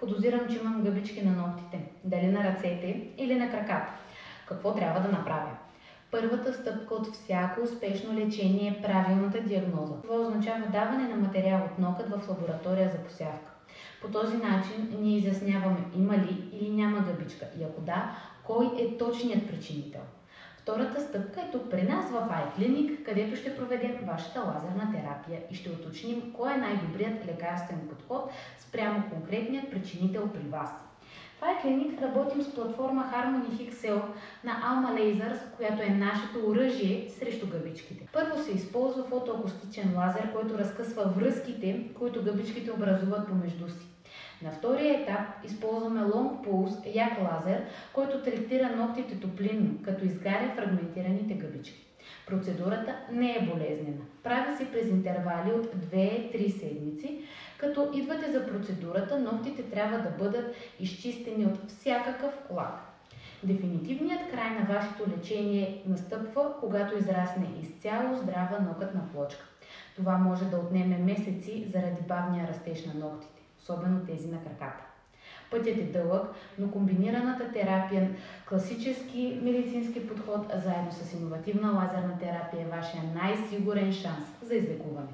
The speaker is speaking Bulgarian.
Подозирам, че имам гъбички на ногтите. Дали на ръцете или на краката? Какво трябва да направя? Първата стъпка от всяко успешно лечение е правилната диагноза. Това означава даване на материал от нокът в лаборатория за посявка. По този начин ние изясняваме има ли или няма гъбичка и ако да, кой е точният причинител. Втората стъпка е тук при нас в iClinic, където ще проведем вашата лазерна терапия и ще уточним кой е най-добрият лекарствен подход спрямо конкретният причинител при вас. В iClinic работим с платформа Harmony XL на Alma Lasers, която е нашето оръжие срещу гъбичките. Първо се използва фотоакустичен лазер, който разкъсва връзките, които гъбичките образуват помежду си. На втория етап използваме Long Pulse як лазер, който третира ногтите топлинно, като изгаря фрагментираните гъбички. Процедурата не е болезнена. Прави се през интервали от 2-3 седмици, като идвате за процедурата, ногтите трябва да бъдат изчистени от всякакъв лак. Дефинитивният край на вашето лечение настъпва, когато израсне изцяло здрава нокътна плочка. Това може да отнеме месеци заради бавния растеж на ногтите, особено тези на краката. Пътят е дълъг, но комбинираната терапия, класически медицински подход, заедно с иновативна лазерна терапия е вашия най-сигурен шанс за излекуване.